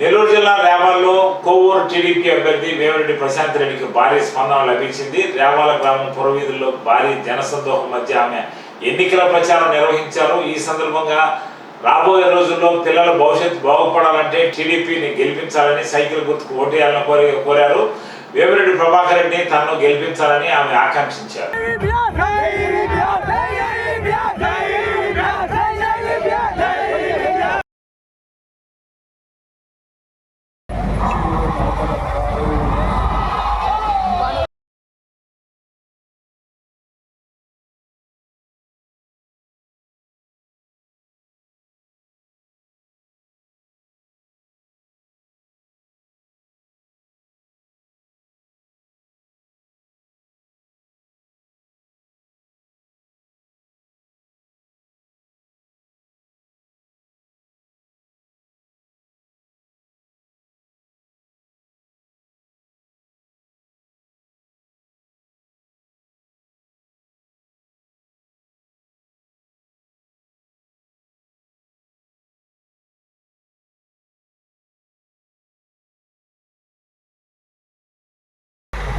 నెల్లూరు జిల్లా రేవాల్లో కొవ్వూరు టీడీపీ అభ్యర్థి వేమిరెడ్డి ప్రశాంత్ రెడ్డికి భారీ స్పందన లభించింది. రేవాల గ్రామం పురవీధుల్లో భారీ జనసందోహం మధ్య ఆమె ఎన్నికల ప్రచారం నిర్వహించారు. ఈ సందర్భంగా రాబోయే రోజుల్లో పిల్లల భవిష్యత్తు బాగుపడాలంటే టీడీపీని గెలిపించాలని సైకిల్ గుర్తుకు ఓటేయాలని కోరారు. వేమిరెడ్డి ప్రభాకర్ రెడ్డిని తనను గెలిపించాలని ఆమె ఆకాంక్షించారు.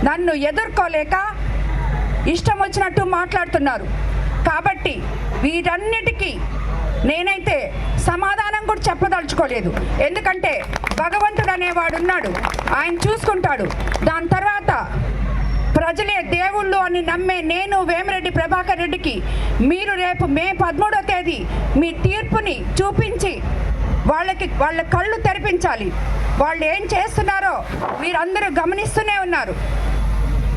నన్ను ఎదుర్కోలేక ఇష్టం వచ్చినట్టు మాట్లాడుతున్నారు. కాబట్టి వీటన్నిటికీ నేనైతే సమాధానం కూడా చెప్పదలుచుకోలేదు. ఎందుకంటే భగవంతుడు అనేవాడు ఉన్నాడు, ఆయన చూసుకుంటాడు. దాని తర్వాత ప్రజలే దేవుళ్ళు అని నమ్మే నేను వేమిరెడ్డి ప్రభాకర్ రెడ్డికి మీరు రేపు మే 13వ తేదీ మీ తీర్పుని చూపించి వాళ్ళ కళ్ళు తెరిపించాలి. వాళ్ళు ఏం చేస్తున్నారో మీరందరూ గమనిస్తూనే ఉన్నారు.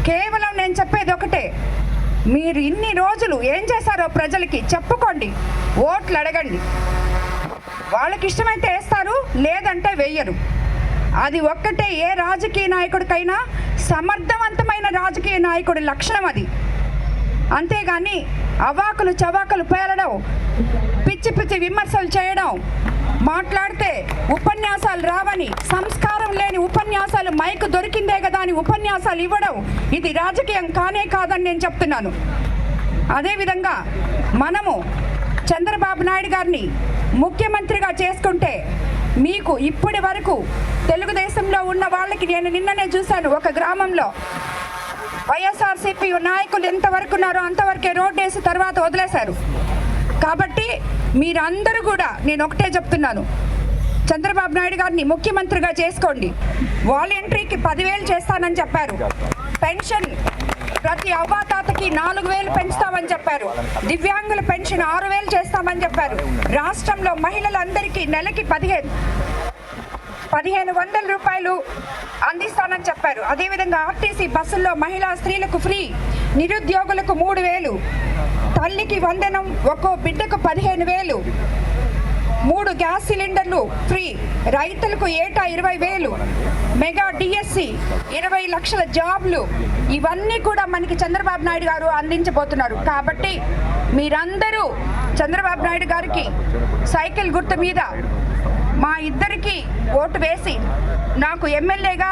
కేవలం నేను చెప్పేది ఒకటే, మీరు ఇన్ని రోజులు ఏం చేశారో ప్రజలకి చెప్పుకోండి, ఓట్లు అడగండి. వాళ్ళకి ఇష్టమైతే వేస్తారు, లేదంటే వెయ్యరు. అది ఒక్కటే ఏ రాజకీయ నాయకుడికైనా సమర్థవంతమైన రాజకీయ నాయకుడి లక్షణం అది. అంతేగాని అవాకులు చవాకులు పేలడం, పిచ్చి పిచ్చి విమర్శలు చేయడం, మాట్లాడితే ఉపన్యాసాలు రావని, సంస్కారం లేని ఉపన్యాసాలు మైక్ దొరికిందే కదా అని ఉపన్యాసాలు ఇవ్వడం, ఇది రాజకీయం కానే కాదని నేను చెప్తున్నాను. అదేవిధంగా మనము చంద్రబాబు నాయుడు గారిని ముఖ్యమంత్రిగా చేసుకుంటే మీకు ఇప్పటి వరకు తెలుగుదేశంలో ఉన్న వాళ్ళకి నేను నిన్ననే చూశాను, ఒక గ్రామంలో వైఎస్ఆర్సీపీ నాయకులు ఎంతవరకు ఉన్నారో అంతవరకే రోడ్డు వేసి తర్వాత వదిలేశారు. కాబట్టి మీరందరూ కూడా నేను ఒకటే చెప్తున్నాను, చంద్రబాబు నాయుడు గారిని ముఖ్యమంత్రిగా చేసుకోండి. వాలంటరీకి 10,000 చేస్తానని చెప్పారు. పెన్షన్ ప్రతి అవ్వాతాతకి 4,000 పెంచుతామని చెప్పారు. దివ్యాంగుల పెన్షన్ 6,000 చేస్తామని చెప్పారు. రాష్ట్రంలో మహిళలందరికీ నెలకి 1,500 రూపాయలు అందిస్తానని చెప్పారు. అదేవిధంగా ఆర్టీసీ బస్సుల్లో మహిళా స్త్రీలకు ఫ్రీ, నిరుద్యోగులకు 3,000, తల్లికి వందనం, ఒక్కో బిడ్డకు 15,000, 3 గ్యాస్ సిలిండర్లు ఫ్రీ, రైతులకు ఏటా 20,000, మెగా డిఎస్సి, 20 లక్షల జాబ్లు, ఇవన్నీ కూడా మనకి చంద్రబాబు నాయుడు గారు అందించబోతున్నారు. కాబట్టి మీరందరూ చంద్రబాబు నాయుడు గారికి సైకిల్ గుర్తు మీద మా ఇద్దరికి ఓటు వేసి, నాకు ఎమ్మెల్యేగా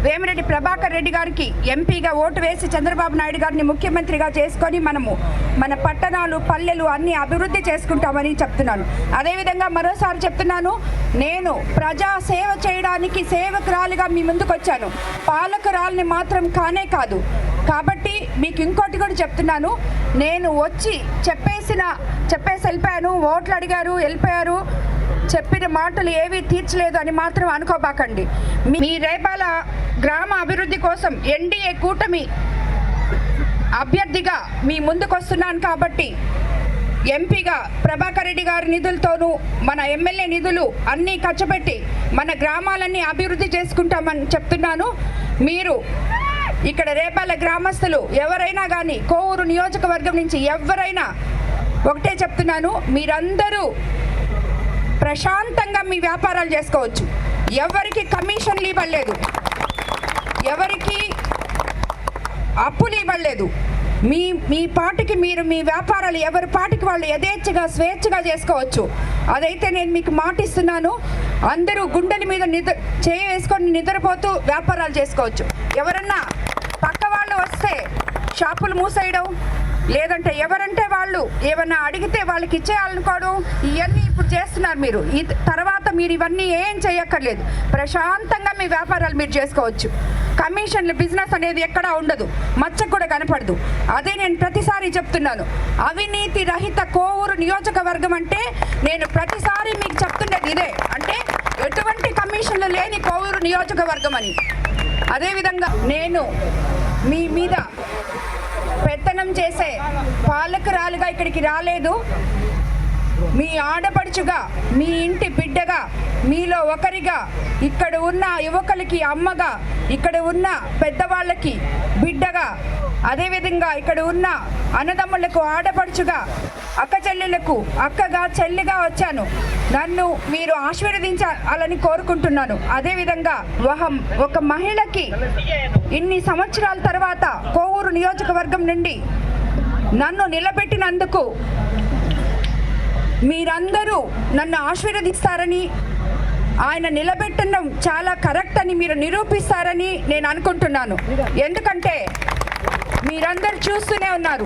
వేమిరెడ్డి ప్రభాకర్ రెడ్డి గారికి ఎంపీగా ఓటు వేసి చంద్రబాబు నాయుడు గారిని ముఖ్యమంత్రిగా చేసుకొని మనము మన పట్టణాలు పల్లెలు అన్నీ అభివృద్ధి చేసుకుంటామని చెప్తున్నాను. అదేవిధంగా మరోసారి చెప్తున్నాను, నేను ప్రజా సేవ చేయడానికి సేవకురాలుగా మీ ముందుకు వచ్చాను, పాలకురాలని మాత్రం కానే కాదు. కాబట్టి మీకు ఇంకోటి కూడా చెప్తున్నాను, నేను వచ్చి చెప్పేసి వెళ్ళిపోయాను, ఓట్లు అడిగారు వెళ్ళిపోయారు, చెప్పిన మాటలు ఏవి తీర్చలేదు అని మాత్రం అనుకోబాకండి. మీ రేపాల గ్రామ అభివృద్ధి కోసం ఎన్డీఏ కూటమి అభ్యర్థిగా మీ ముందుకు వస్తున్నాను. కాబట్టి ఎంపీగా ప్రభాకర్ రెడ్డి గారి నిధులతోనూ మన ఎమ్మెల్యే నిధులు అన్నీ ఖర్చు పెట్టి మన గ్రామాలన్నీ అభివృద్ధి చేసుకుంటామని చెప్తున్నాను. మీరు ఇక్కడ రేపాల గ్రామస్తులు ఎవరైనా కానీ, కోవూరు నియోజకవర్గం నుంచి ఎవరైనా ఒకటే చెప్తున్నాను, మీరందరూ ప్రశాంతంగా మీ వ్యాపారాలు చేసుకోవచ్చు. ఎవరికి కమిషన్లు ఇవ్వలేదు, ఎవరికి అప్పులు ఇవ్వలేదు. మీ పాటికి మీరు మీ వ్యాపారాలు ఎవరి పాటికి వాళ్ళు యథేచ్ఛగా స్వేచ్ఛగా చేసుకోవచ్చు. అదైతే నేను మీకు మాటిస్తున్నాను. అందరూ గుండెల మీద చేయి వేసుకొని నిద్రపోతూ వ్యాపారాలు చేసుకోవచ్చు. ఎవరన్నా పక్క వాళ్ళు వస్తే షాపులు మూసేయడం, లేదంటే ఎవరంటే వాళ్ళు ఏమన్నా అడిగితే వాళ్ళకి ఇచ్చేయాలనుకోవడం, ఇవన్నీ ఇప్పుడు చేస్తున్నారు మీరు. ఈ తర్వాత మీరు ఇవన్నీ ఏం చేయక్కర్లేదు, ప్రశాంతంగా మీ వ్యాపారాలు మీరు చేసుకోవచ్చు. కమిషన్ల బిజినెస్ అనేది ఎక్కడా ఉండదు, మచ్చకు కూడా కనపడదు. అదే నేను ప్రతిసారి చెప్తున్నాను, అవినీతి రహిత కోవూరు నియోజకవర్గం అంటే నేను ప్రతిసారి మీకు చెప్తున్నది ఇదే, అంటే ఎటువంటి కమిషన్లు లేని కోవూరు నియోజకవర్గం అని. అదేవిధంగా నేను మీ మీద పెత్తనం చేసే పాలకురాలుగా ఇక్కడికి రాలేదు, మీ ఆడపడుచుగా, మీ ఇంటి బిడ్డగా, మీలో ఒకరిగా, ఇక్కడ ఉన్న యువకులకి అమ్మగా, ఇక్కడ ఉన్న పెద్దవాళ్ళకి బిడ్డగా, అదేవిధంగా ఇక్కడ ఉన్న అన్నదమ్ములకు ఆడపడుచుగా, అక్క చెల్లెలకు అక్కగా చెల్లిగా వచ్చాను. నన్ను మీరు ఆశీర్వదించాలని కోరుకుంటున్నాను. అదేవిధంగా ఒక మహిళకి ఇన్ని సంవత్సరాల తర్వాత కోవూరు నియోజకవర్గం నుండి నన్ను నిలబెట్టినందుకు మీరందరూ నన్ను ఆశీర్వదిస్తారని, ఆయన నిలబెట్టడం చాలా కరెక్ట్ అని మీరు నిరూపిస్తారని నేను అనుకుంటున్నాను. ఎందుకంటే మీరందరూ చూస్తూనే ఉన్నారు,